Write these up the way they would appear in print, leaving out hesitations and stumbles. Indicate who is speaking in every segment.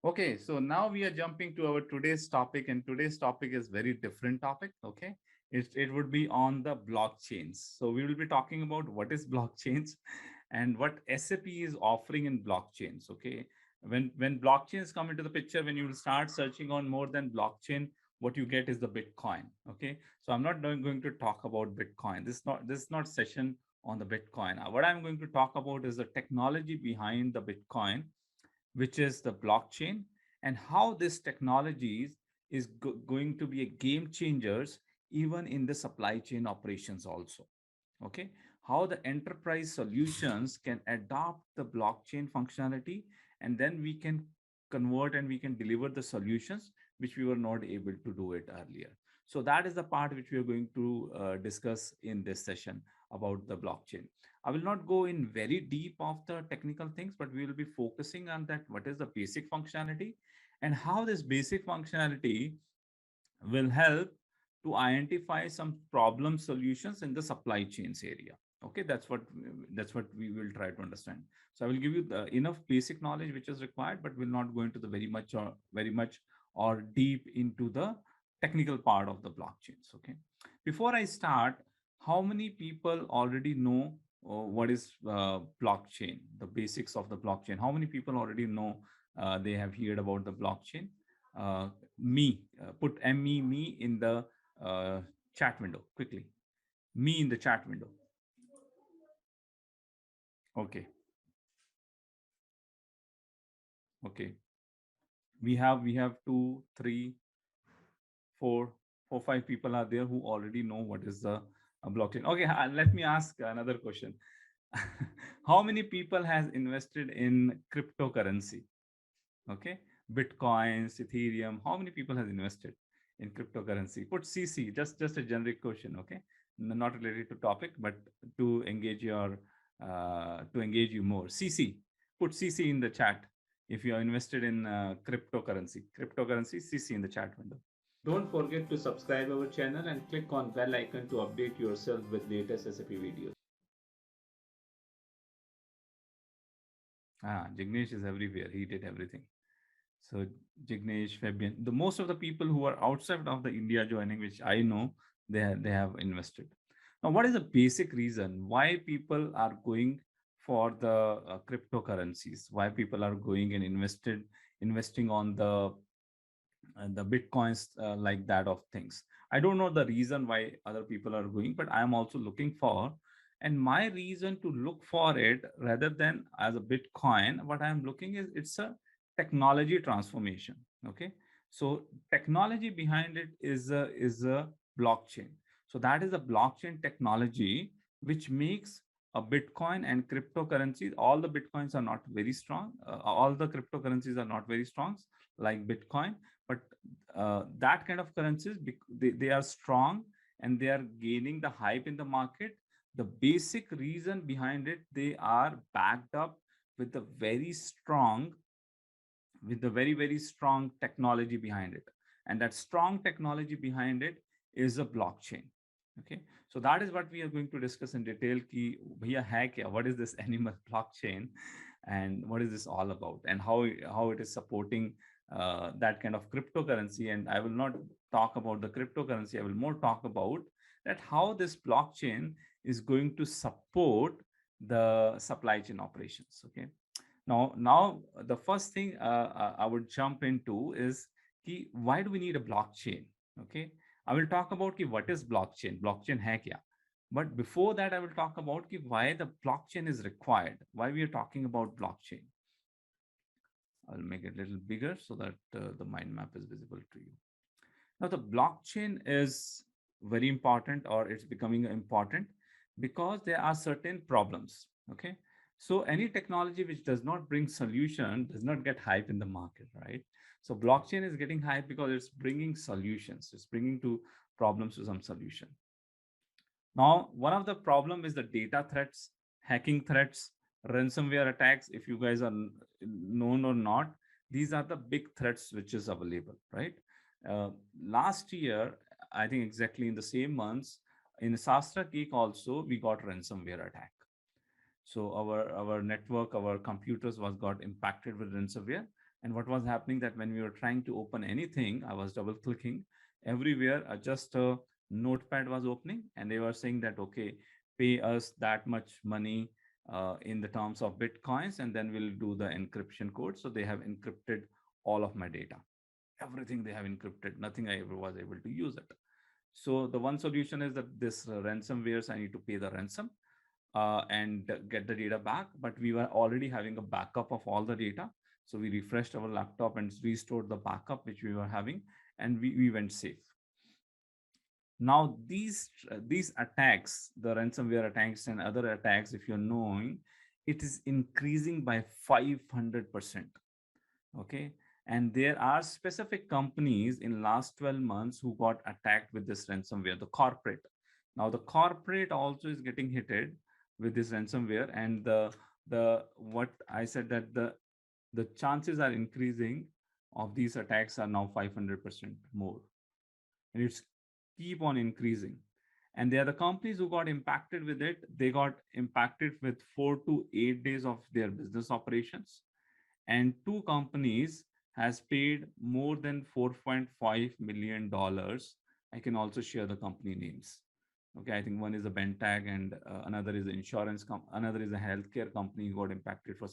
Speaker 1: Okay, so now we are jumping to our today's topic, and today's topic is very different topic. Okay, it would be on the blockchains. So we will be talking about what is blockchains and what SAP is offering in blockchains. Okay, when blockchains come into the picture, when you will start searching on more than blockchain, what you get is the Bitcoin. Okay, so I'm not going to talk about Bitcoin. This is not session on the Bitcoin. What I'm going to talk about is the technology behind the Bitcoin, which is the blockchain, and how this technologies is going to be a game changers even in the supply chain operations also. Okay, how the enterprise solutions can adopt the blockchain functionality, and then we can convert and we can deliver the solutions which we were not able to do it earlier. So that is the part which we are going to discuss in this session about the blockchain. I will not go in very deep of the technical things, but we will be focusing on that what is the basic functionality and how this basic functionality will help to identify some problem solutions in the supply chains area. Okay, that's what we will try to understand. So I will give you the enough basic knowledge which is required, but will not go into the very much or deep into the technical part of the blockchains. Okay, before I start, how many people already know what is blockchain, the basics of the blockchain? How many people already know they have heard about the blockchain? uh, Put me in the uh, chat window quickly. Me in the chat window. Okay. Okay, we have two, three, four, five people are there who already know what is the blockchain. Okay, let me ask another question. How many people has invested in cryptocurrency? Okay, bitcoins, ethereum. How many people has invested in cryptocurrency? Put CC, just a generic question. Okay, not related to topic, but to engage your to engage you more. CC, put CC in the chat if you are invested in cryptocurrency. CC in the chat window. Don't forget to subscribe our channel and click on bell icon to update yourself with latest SAP videos. Jignesh is everywhere. He did everything. So Jignesh, Fabian, the most of the people who are outside of the India joining, which I know, they have invested. Now, what is the basic reason why people are going for the cryptocurrencies? Why people are going and investing on the bitcoins, like that of things? I don't know the reason why other people are going, but I am also looking for, and my reason to look for it rather than as a bitcoin, what I am looking is it's a technology transformation. Okay, so technology behind it is a blockchain. So that is a blockchain technology which makes a bitcoin and cryptocurrencies. All the bitcoins are not very strong, all the cryptocurrencies are not very strong like bitcoin, but that kind of currencies, they are strong and they are gaining the hype in the market. The basic reason behind it, they are backed up with the very strong, with the very strong technology behind it, and that strong technology behind it is a blockchain. Okay, so that is what we are going to discuss in detail ki bhaiya hai kya, what is this animal blockchain, and what is this all about, and how it is supporting that kind of cryptocurrency. And I will not talk about the cryptocurrency, I will more talk about that how this blockchain is going to support the supply chain operations. Okay, now the first thing I would jump into is ki, why do we need a blockchain? Okay, I will talk about ki, what is blockchain? Blockchain hai kya? But before that, I will talk about ki, why the blockchain is required. Why we are talking about blockchain. I'll make it a little bigger so that the mind map is visible to you. Now, the blockchain is very important, or it's becoming important because there are certain problems. Okay. So any technology which does not bring solution does not get hype in the market, right? So blockchain is getting hype because it's bringing solutions. It's bringing to problems to some solution. Now, one of the problem is the data threats, hacking threats, ransomware attacks. If you guys are known or not, these are the big threats which is available, right? Last year, I think exactly in the same months, in SastraGeek also, we got ransomware attack. So our network, our computers was got impacted with ransomware. And what was happening that when we were trying to open anything, I was double clicking everywhere. Just a notepad was opening, and they were saying that okay, pay us that much money in the terms of bitcoins, and then we'll do the encryption code. So they have encrypted all of my data. Everything they have encrypted. Nothing I ever was able to use it. So the one solution is that this ransomwares, I need to pay the ransom and get the data back. But we were already having a backup of all the data. So we refreshed our laptop and restored the backup which we were having, and we went safe. Now these attacks, the ransomware attacks and other attacks, if you're knowing, it is increasing by 500%. Okay, and there are specific companies in last 12 months who got attacked with this ransomware, the corporate. Now the corporate also is getting hitted with this ransomware, and the what I said that the chances are increasing of these attacks are now 500% more, and it's keep on increasing. And they are the companies who got impacted with it. They got impacted with 4 to 8 days of their business operations, and two companies has paid more than $4.5 million. I can also share the company names. Okay, I think one is a Bentag, and another is an another is a healthcare company who got impacted for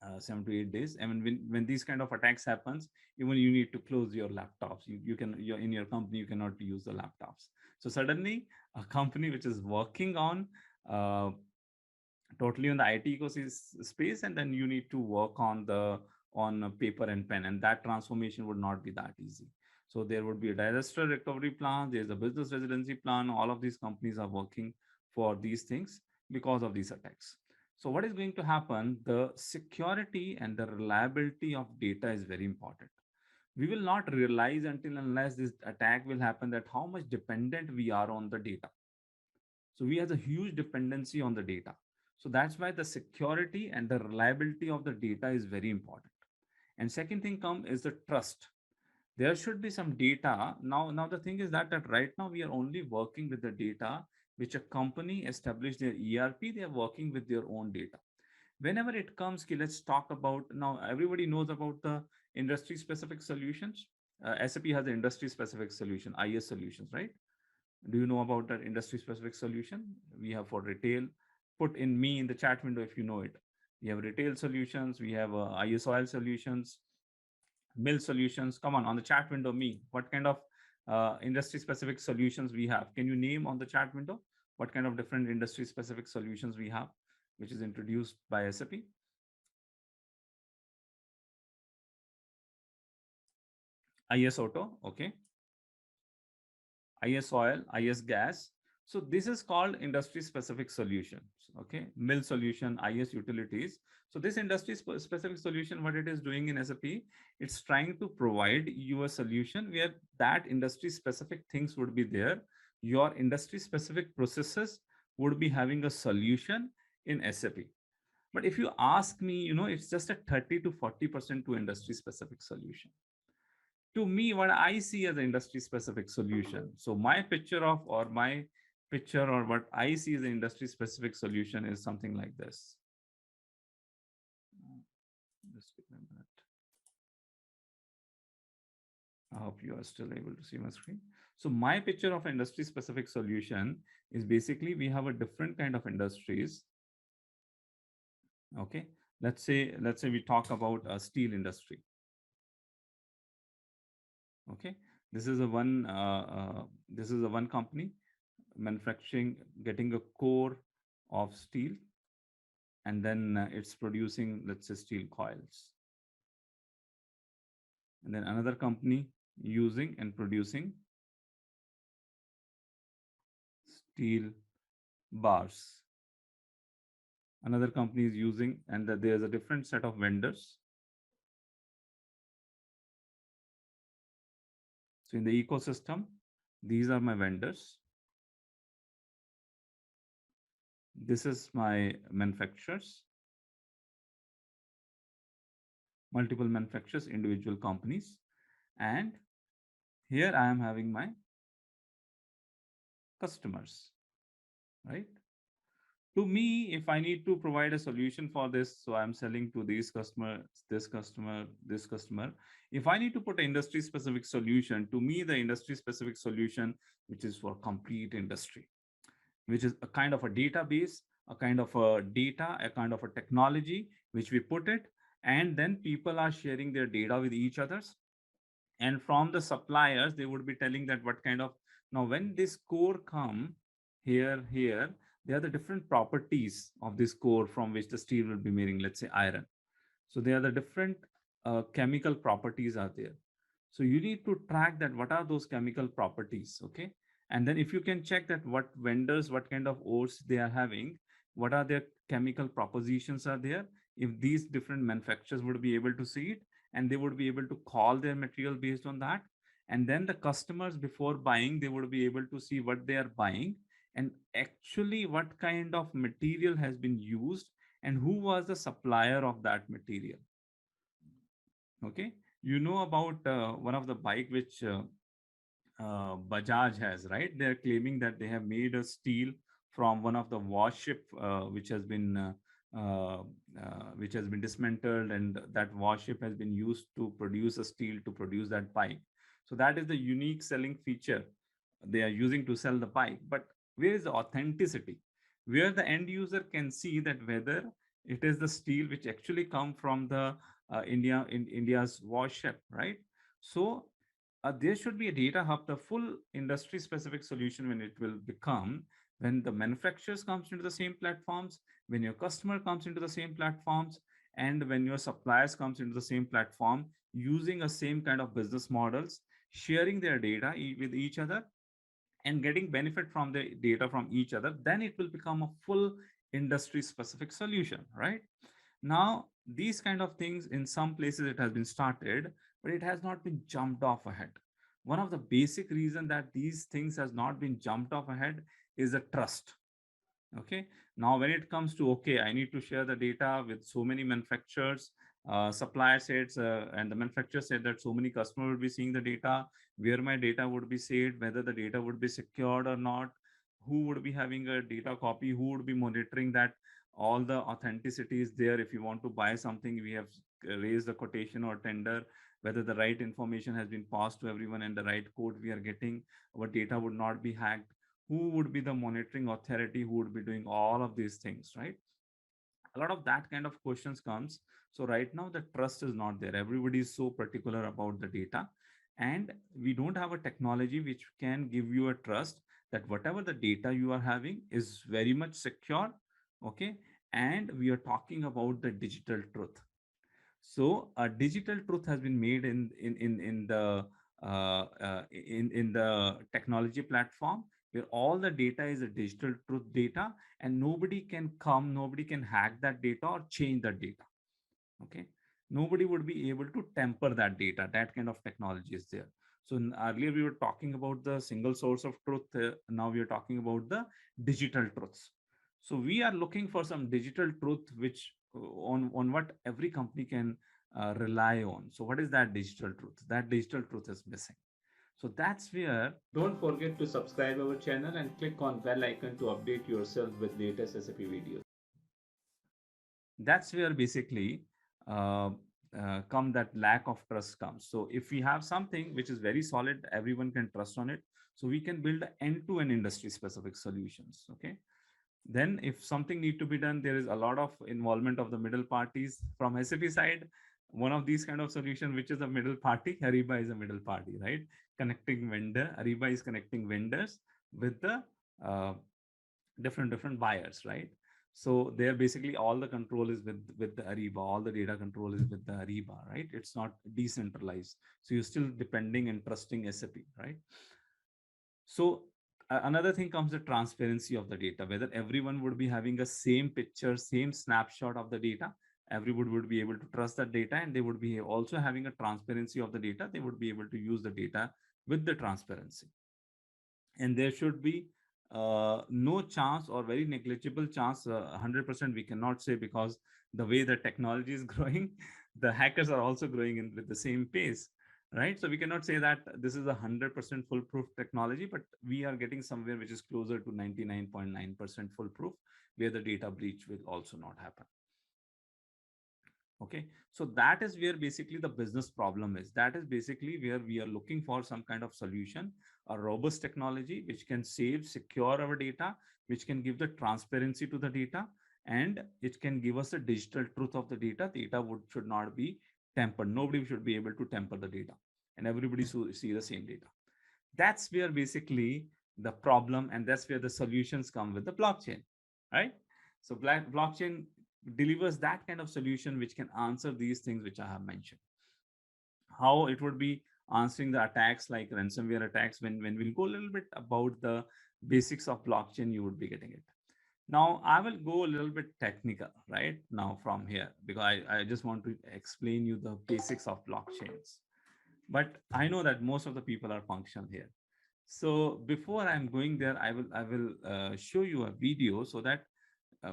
Speaker 1: uh, 7 to 8 days. And when these kind of attacks happens, even you need to close your laptops. You can, you're in your company, you cannot use the laptops. So suddenly a company which is working on uh, totally on the IT ecosystem space, and then you need to work on the on paper and pen, and that transformation would not be that easy. So there would be a disaster recovery plan. There's a business residency plan. All of these companies are working for these things because of these attacks. So what is going to happen? The security and the reliability of data is very important. We will not realize until unless this attack will happen that how much dependent we are on the data. So we have a huge dependency on the data. So that's why the security and the reliability of the data is very important. And second thing come is the trust. There should be some data. Now the thing is that right now we are only working with the data which a company established their ERP. They are working with their own data. Whenever it comes, let's talk about now. Everybody knows about the industry specific solutions. SAP has the industry specific solution, IS solutions, right? Do you know about that industry specific solution? We have for retail. Put in me in the chat window if you know it. We have retail solutions. We have IS oil solutions, mill solutions. Come on the chat window, me. What kind of industry specific solutions we have? Can you name on the chat window what kind of different industry specific solutions we have, which is introduced by SAP? IS auto, okay. IS oil, IS gas. So this is called industry specific solutions. Okay, mill solution, IS utilities. So this industry specific solution, what it is doing in SAP, it's trying to provide you a solution where that industry specific things would be there. Your industry specific processes would be having a solution in SAP. But if you ask me, it's just a 30 to 40% to industry specific solution. To me, what I see as an industry specific solution. So my picture of, or my picture, or what I see as an industry specific solution is something like this. Just give me a minute. I hope you are still able to see my screen. So my picture of industry specific solution is basically we have a different kind of industries. Okay. Let's say we talk about a steel industry. Okay. This is a one company manufacturing, getting a core of steel, and then it's producing, let's say, steel coils. And then another company using and producing steel bars. Another company is using, and that there's a different set of vendors. So in the ecosystem, these are my vendors. This is my manufacturers, multiple manufacturers, individual companies. And here I am having my customers, right? To me, if I need to provide a solution for this, so I'm selling to these customer, this customer, this customer. If I need to put an industry specific solution, to me, the industry specific solution, which is for complete industry, which is a kind of a database, a kind of a data, a kind of a technology, which we put it, and then people are sharing their data with each others. And from the suppliers, they would be telling that what kind of, now when this core come here, they are the different properties of this core from which the steel will be made, let's say iron. So they are the different chemical properties are there. So you need to track that what are those chemical properties, okay? And then if you can check that what vendors, what kind of ores they are having, what are their chemical propositions are there, if these different manufacturers would be able to see it, and they would be able to call their material based on that. And then the customers before buying, they would be able to see what they are buying and actually what kind of material has been used and who was the supplier of that material. Okay, you know about one of the bike which Bajaj has, right? They're claiming that they have made a steel from one of the warship uh, which has been dismantled, and that warship has been used to produce a steel to produce that bike. So that is the unique selling feature they are using to sell the bike. But where is the authenticity? Where the end user can see that whether it is the steel which actually come from the India's warship, right? So there should be a data hub, the full industry specific solution when it will become when the manufacturers comes into the same platforms, when your customer comes into the same platforms, and when your suppliers comes into the same platform using a same kind of business models, sharing their data with each other and getting benefit from the data from each other, then it will become a full industry specific solution, right? Now these kind of things in some places it has been started, but it has not been jumped off ahead. One of the basic reason that these things has not been jumped off ahead is the trust. Okay, now when it comes to, okay, I need to share the data with so many manufacturers, supplier said, and the manufacturer said that so many customers would be seeing the data, where my data would be saved, whether the data would be secured or not, who would be having a data copy, who would be monitoring that all the authenticity is there. If you want to buy something, we have raised a quotation or tender, whether the right information has been passed to everyone and the right code we are getting, our data would not be hacked. Who would be the monitoring authority who would be doing all of these things, right? A lot of that kind of questions comes. So right now the trust is not there. Everybody is so particular about the data, and we don't have a technology which can give you a trust that whatever the data you are having is very much secure. Okay, and we are talking about the digital truth. So a digital truth has been made in the technology platform where all the data is a digital truth data, and nobody can come, nobody can hack that data or change that data. Okay, nobody would be able to temper that data. That kind of technology is there. So earlier we were talking about the single source of truth. Now we are talking about the digital truths. So we are looking for some digital truth which on what every company can rely on. So what is that digital truth? That digital truth is missing. So that's where don't forget to subscribe our channel and click on bell icon to update yourself with latest SAP videos. That's where basically uh, come that lack of trust comes. So if we have something which is very solid, everyone can trust on it. So we can build end-to-end industry specific solutions. Okay, then if something need to be done, there is a lot of involvement of the middle parties from SAP side. One of these kind of solution which is a middle party, Ariba is a middle party, right? Connecting vendor, Ariba is connecting vendors with the uh, different buyers, right? So there basically all the control is with the Ariba, all the data control is with the Ariba, right? It's not decentralized, so you're still depending and trusting SAP, right? So another thing comes the transparency of the data, whether everyone would be having a same picture, same snapshot of the data. Everyone would be able to trust that data, and they would be also having a transparency of the data. They would be able to use the data with the transparency. And there should be no chance or very negligible chance, 100% we cannot say, because the way the technology is growing, the hackers are also growing in with the same pace. right? So we cannot say that this is 100% foolproof technology, but we are getting somewhere which is closer to 99.9% foolproof, where the data breach will also not happen. Okay, so that is where basically the business problem is. That is basically where we are looking for some kind of solution, a robust technology which can save, secure our data, which can give the transparency to the data, and it can give us the digital truth of the data. Data should not be tampered. Nobody should be able to tamper the data, and everybody should see the same data. That's where basically the problem, and that's where the solutions come with the blockchain, right? So blockchain delivers that kind of solution which can answer these things which I have mentioned. How it would be answering the attacks like ransomware attacks. When we'll go a little bit about the basics of blockchain, you would be getting it. Now I will go a little bit technical right now from here, because I just want to explain you the basics of blockchains. But I know that most of the people are functional here. So before I'm going there, I will show you a video, so that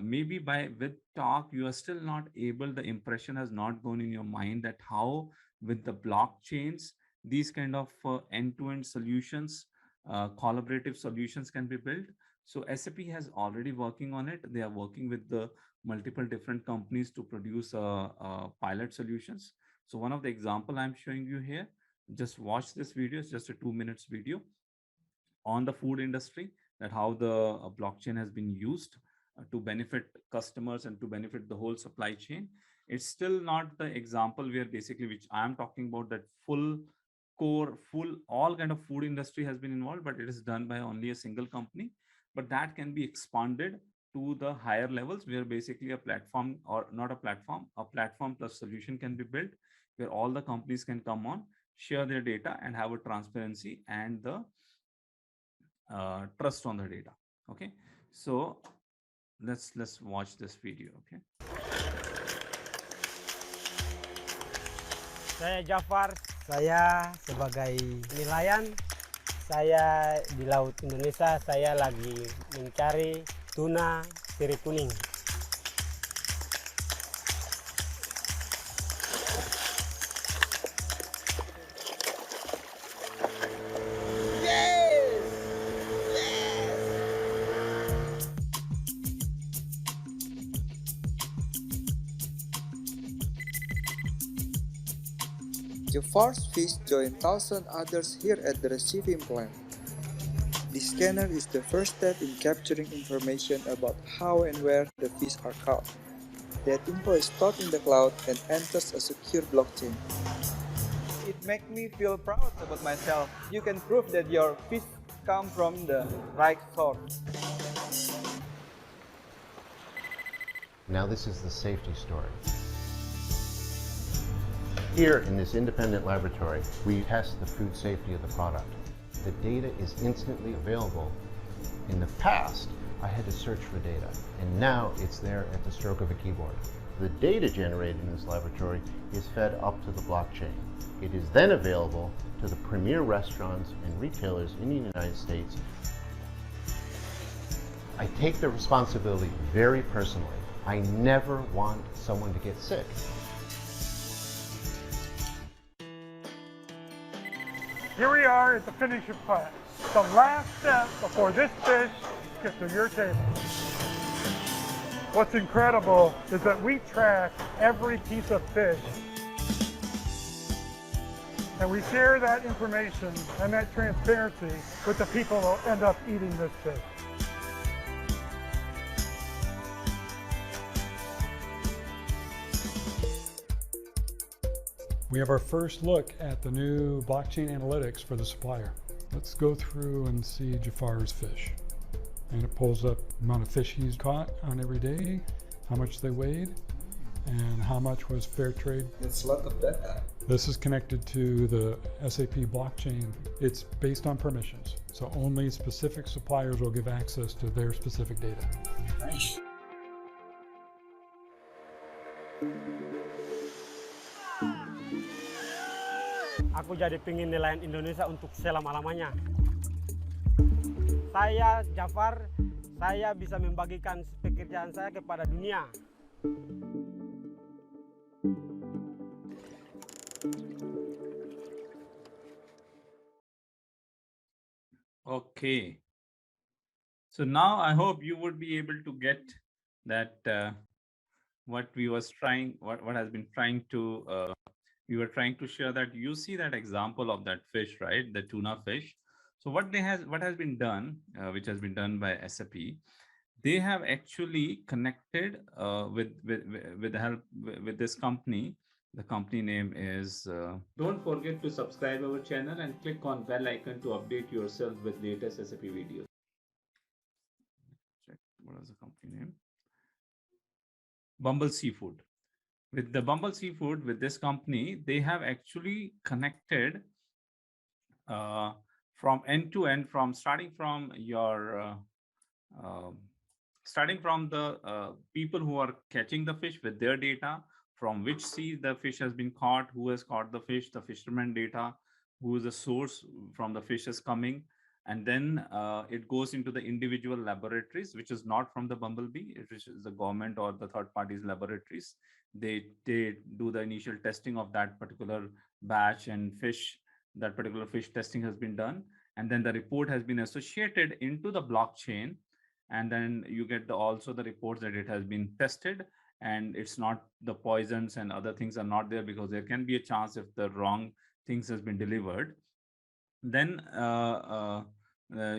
Speaker 1: maybe by with talk you are still not able, the impression has not gone in your mind that how with the blockchains these kind of end-to-end solutions, collaborative solutions can be built. So SAP has already working on it. They are working with the multiple different companies to produce pilot solutions. So one of the example I'm showing you here, just watch this video. It's just a 2 minutes video on the food industry, that how the blockchain has been used to benefit customers and to benefit the whole supply chain. It's still not the example where basically which I'm talking about, that full core, full all kind of food industry has been involved, but it is done by only a single company. But that can be expanded to the higher levels, where basically a platform, or not a platform plus solution can be built, where all the companies can come on, share their data, and have a transparency and the trust on the data. Okay, so let's watch this video. Okay.
Speaker 2: Saya Jafar, saya sebagai nelayan. Saya di Laut Indonesia, saya lagi mencari tuna sirip kuning.
Speaker 3: Jafar's fish join thousand others here at the receiving plant. The scanner is the first step in capturing information about how and where the fish are caught. That info is stored in the cloud and enters a secure blockchain. It makes me feel proud about myself. You can prove that your fish come from the right source.
Speaker 4: Now this is the safety story. Here in this independent laboratory, we test the food safety of the product. The data is instantly available. In the past, I had to search for data, and now it's there at the stroke of a keyboard. The data generated in this laboratory is fed up to the blockchain. It is then available to the premier restaurants and retailers in the United States. I take the responsibility very personally. I never want someone to get sick.
Speaker 5: Here we are at the finishing part, the last step before this fish gets to your table. What's incredible is that we track every piece of fish, and we share that information and that transparency with the people who end up eating this fish.
Speaker 6: We have our first look at the new blockchain analytics for the supplier. Let's go through and see Jafar's fish. And it pulls up the amount of fish he's caught on every day, how much they weighed, and how much was fair trade.
Speaker 3: It's a lot of data.
Speaker 6: This is connected to the SAP blockchain. It's based on permissions, so only specific suppliers will give access to their specific data.
Speaker 3: Nice.
Speaker 2: Aku jadi pingin nelayan Indonesia untuk selama-lamanya. Saya Jafar, saya bisa membagikan pekerjaan saya kepada dunia.
Speaker 1: Okay. So now I hope you would be able to get that what we was trying, what has been trying to we were trying to share, that you see that example of that fish, right? The tuna fish. So what has been done, which has been done by SAP, they have actually connected with the help with this company. The company name is. Don't forget to subscribe our channel and click on bell icon to update yourself with latest SAP videos. Check what was the company name? Bumble Seafood. With the Bumble Seafood, with this company, they have actually connected uh, from end to end, from starting from your uh, starting from the people who are catching the fish with their data, from which sea the fish has been caught, who has caught the fisherman data, who is the source from the fish is coming, and then it goes into the individual laboratories, which is not from the bumblebee, which is the government or the third parties laboratories. They do the initial testing of that particular batch and fish. That particular fish testing has been done, and then the report has been associated into the blockchain, and then you get also the reports that it has been tested and it's not the poisons and other things are not there, because there can be a chance if the wrong things has been delivered, then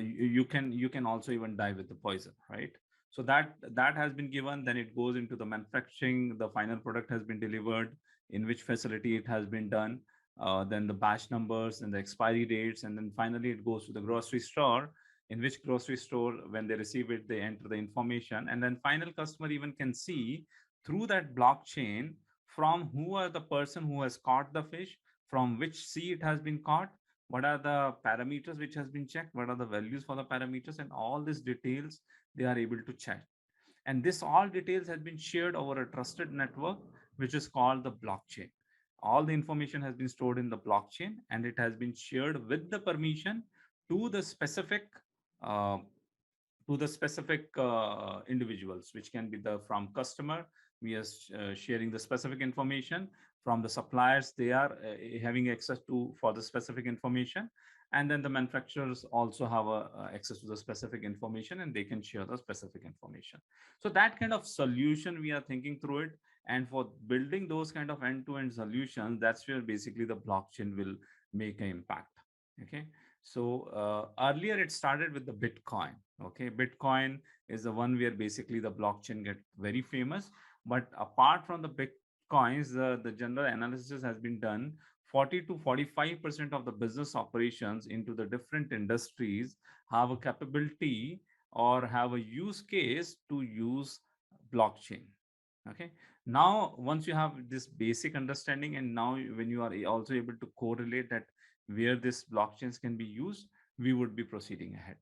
Speaker 1: you can also even die with the poison, right? So that has been given, then it goes into the manufacturing, the final product has been delivered, in which facility it has been done, then the batch numbers and the expiry dates, and then finally it goes to the grocery store, in which grocery store when they receive it they enter the information, and then final customer even can see through that blockchain from who are the person who has caught the fish, from which sea it has been caught, what are the parameters which has been checked, what are the values for the parameters, and all these details they are able to check. And this all details has been shared over a trusted network, which is called the blockchain. All the information has been stored in the blockchain, and it has been shared with the permission to the specific uh, individuals, which can be the from customer, we are sharing the specific information, from the suppliers they are having access to for the specific information, and then the manufacturers also have access to the specific information and they can share the specific information. So that kind of solution we are thinking through it, and for building those kind of end-to-end solutions, that's where basically the blockchain will make an impact. Okay. So earlier it started with the Bitcoin. Okay, Bitcoin is the one where basically the blockchain get very famous. But apart from the Bitcoins, the general analysis has been done. 40 to 45% of the business operations into the different industries have a capability or have a use case to use blockchain. Okay. Now, once you have this basic understanding, and now when you are also able to correlate that where this blockchains can be used, we would be proceeding ahead.